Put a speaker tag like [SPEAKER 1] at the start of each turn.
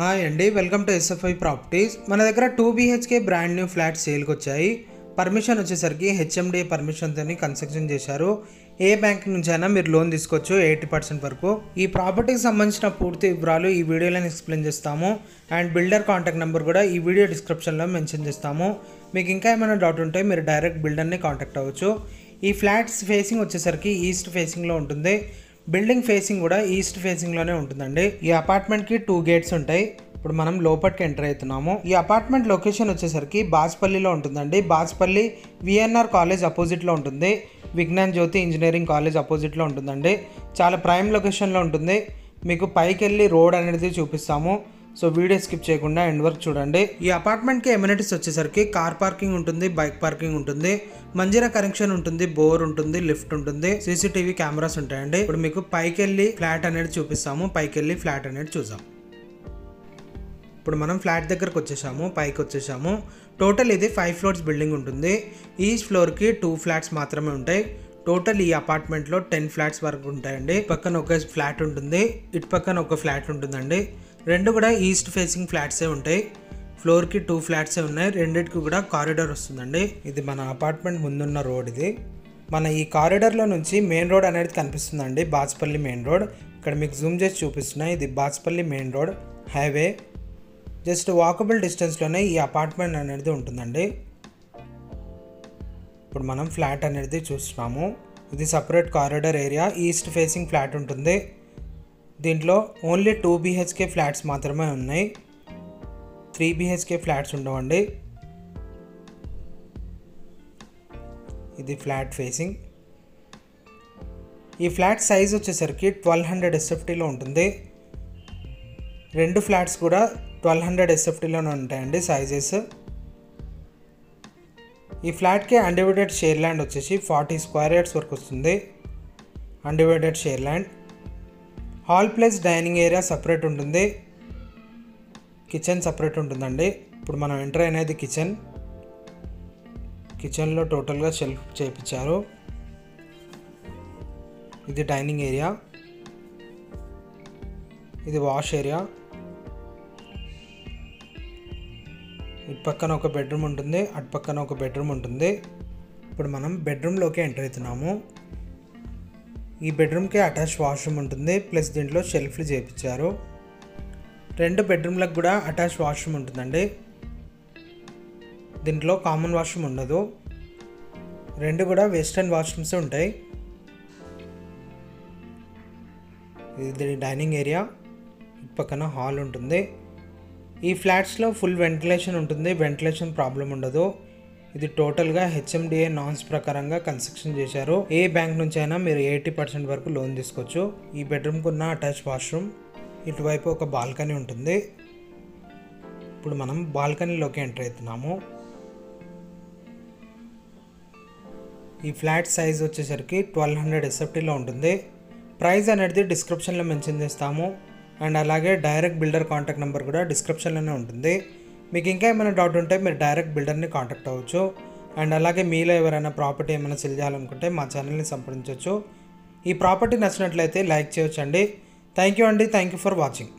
[SPEAKER 1] Hi అండి, welcome to SFI properties. మన దగ్గర 2 BHK బ్రాండ్ న్యూ ఫ్లాట్స్ సేల్కి వచ్చాయి. పర్మిషన్ వచ్చేసరికి హెచ్ఎండిఏ పర్మిషన్తో కన్స్ట్రక్షన్ చేశారు. ఏ బ్యాంక్ నుంచి అయినా మీరు లోన్ తీసుకోవచ్చు 80% వరకు. ఈ ప్రాపర్టీకి సంబంధించిన పూర్తి వివరాలు ఈ వీడియోలో ఎక్స్ప్లెయిన్ చేస్తాము. అండ్ బిల్డర్ కాంటాక్ట్ నెంబర్ కూడా ఈ వీడియో డిస్క్రిప్షన్లో మెన్షన్ చేస్తాము. మీకు ఇంకా ఏమైనా డౌట్ ఉంటే మీరు డైరెక్ట్ బిల్డర్ని కాంటాక్ట్ అవ్వచ్చు. ఈ ఫ్లాట్స్ ఫేసింగ్ వచ్చేసరికి ఈస్ట్ ఫేసింగ్లో ఉంటుంది. బిల్డింగ్ ఫేసింగ్ కూడా ఈస్ట్ ఫేసింగ్లోనే ఉంటుందండి. ఈ అపార్ట్మెంట్కి 2 గేట్స్ ఉంటాయి. ఇప్పుడు మనం లోపలికి ఎంటర్ అవుతున్నాము. ఈ అపార్ట్మెంట్ లొకేషన్ వచ్చేసరికి బాజ్పల్లిలో ఉంటుందండి. బాజ్పల్లి విఎన్ఆర్ కాలేజ్ అపోజిట్లో ఉంటుంది. విజ్ఞాన్ జ్యోతి ఇంజనీరింగ్ కాలేజ్ అపోజిట్లో ఉంటుందండి. చాలా ప్రైమ్ లొకేషన్లో ఉంటుంది. మీకు పైకి వెళ్ళి రోడ్ అనేది చూపిస్తాము. సో వీడియో స్కిప్ చేయకుండా ఎండ్ వరకు చూడండి. ఈ అపార్ట్మెంట్కి ఎమ్యూనిటీస్ వచ్చేసరికి కార్ పార్కింగ్ ఉంటుంది, బైక్ పార్కింగ్ ఉంటుంది, మంజీరా కనెక్షన్ ఉంటుంది, బోర్ ఉంటుంది, లిఫ్ట్ ఉంటుంది, సీసీటీవీ కెమెరాస్ ఉంటాయండి. ఇప్పుడు మీకు పైకి వెళ్ళి ఫ్లాట్ అనేది చూపిస్తాము. పైకి వెళ్ళి ఫ్లాట్ అనేది చూసాం. ఇప్పుడు మనం ఫ్లాట్ దగ్గరకు వచ్చేసాము, పైకి వచ్చేసాము. టోటల్ ఇది 5 ఫ్లోర్స్ బిల్డింగ్ ఉంటుంది. ఈచ్ ఫ్లోర్కి 2 ఫ్లాట్స్ మాత్రమే ఉంటాయి. టోటల్ ఈ అపార్ట్మెంట్లో 10 ఫ్లాట్స్ వరకు ఉంటాయండి. పక్కన ఒక ఫ్లాట్ ఉంటుంది, ఇటు పక్కన ఒక ఫ్లాట్ ఉంటుందండి. రెండు కూడా ఈస్ట్ ఫేసింగ్ ఫ్లాట్సే ఉంటాయి. ఫ్లోర్కి 2 ఫ్లాట్సే ఉన్నాయి. రెండింటికి కూడా కారిడార్ వస్తుందండి. ఇది మన అపార్ట్మెంట్ ముందున్న రోడ్. ఇది మన ఈ కారిడార్లో నుంచి మెయిన్ రోడ్ అనేది కనిపిస్తుందండి, బాజ్పల్లి మెయిన్ రోడ్. ఇక్కడ మీకు జూమ్ చేసి చూపిస్తున్నాయి. ఇది Bajpalli main road highway. Just walkable డిస్టెన్స్లోనే ఈ అపార్ట్మెంట్ అనేది ఉంటుందండి. ఇప్పుడు మనం ఫ్లాట్ అనేది చూస్తున్నాము. ఇది separate corridor area, east facing flat ఉంటుంది. దీంట్లో ఓన్లీ 2 BHK ఫ్లాట్స్ మాత్రమే ఉన్నాయి. 3 BHK ఫ్లాట్స్ ఉండవండి. ఇది ఫ్లాట్ ఫేసింగ్. ఈ ఫ్లాట్ సైజ్ వచ్చేసరికి 1200 SFTలో ఉంటుంది. రెండు ఫ్లాట్స్ కూడా 1200 SFTలోనే ఉంటాయండి సైజెస్. ఈ ఫ్లాట్కి అన్డివైడెడ్ షేర్ ల్యాండ్ వచ్చేసి 40 స్క్వేర్ యార్డ్స్ వరకు వస్తుంది. Undivided share land. Hall plus dining area separate ఉంటుంది. కిచెన్ సపరేట్ ఉంటుందండి. ఇప్పుడు మనం ఎంటర్ అనేది కిచెన్లో టోటల్గా షెల్ఫ్ చేయించారు. ఇది డైనింగ్ ఏరియా, ఇది వాష్ ఏరియా. ఇటు పక్కన ఒక బెడ్రూమ్ ఉంటుంది, అటు పక్కన ఒక బెడ్రూమ్ ఉంటుంది. ఇప్పుడు మనం బెడ్రూమ్లోకి ఎంటర్ అవుతున్నాము. ఈ బెడ్రూమ్కి అటాచ్ వాష్రూమ్ ఉంటుంది, ప్లస్ దీంట్లో షెల్ఫ్లు చేయించారు. రెండు బెడ్రూమ్లకు కూడా అటాచ్ వాష్రూమ్ ఉంటుందండి. దీంట్లో కామన్ వాష్రూమ్ ఉండదు. రెండు కూడా వెస్టర్న్ వాష్రూమ్స్ ఉంటాయి. ఇది డైనింగ్ ఏరియా, ఇటు పక్కన హాల్ ఉంటుంది. ఈ ఫ్లాట్స్లో ఫుల్ వెంటిలేషన్ ఉంటుంది, వెంటిలేషన్ ప్రాబ్లం ఉండదు. ఇది టోటల్గా హెచ్ఎండిఏ నామ్స్ ప్రకారంగా కన్స్ట్రక్షన్ చేశారు. ఏ బ్యాంక్ నుంచి అయినా మీరు 80% వరకు లోన్ తీసుకోవచ్చు. ఈ బెడ్రూమ్కి ఉన్న అటాచ్ వాష్రూమ్. ఇటువైపు ఒక బాల్కనీ ఉంటుంది. ఇప్పుడు మనం బాల్కనీలోకి ఎంటర్ అవుతున్నాము. ఈ ఫ్లాట్ సైజ్ వచ్చేసరికి 1200 SFTలో ఉంటుంది. ప్రైస్ అనేది డిస్క్రిప్షన్లో మెన్షన్ చేస్తాము. అండ్ అలాగే డైరెక్ట్ బిల్డర్ కాంటాక్ట్ నెంబర్ కూడా డిస్క్రిప్షన్లోనే ఉంటుంది. మీకు ఇంకా ఏమైనా డౌట్ ఉంటే మీరు డైరెక్ట్ బిల్డర్ని కాంటాక్ట్ అవ్వచ్చు. అండ్ అలాగే మీలో ఎవరైనా ప్రాపర్టీ ఏమైనా సెల్ చేయాలనుకుంటే మా ఛానల్ని సంప్రదించవచ్చు. ఈ ప్రాపర్టీ నచ్చినట్లయితే లైక్ చేయొచ్చు అండి. థ్యాంక్ యూ అండి. Thank you for watching.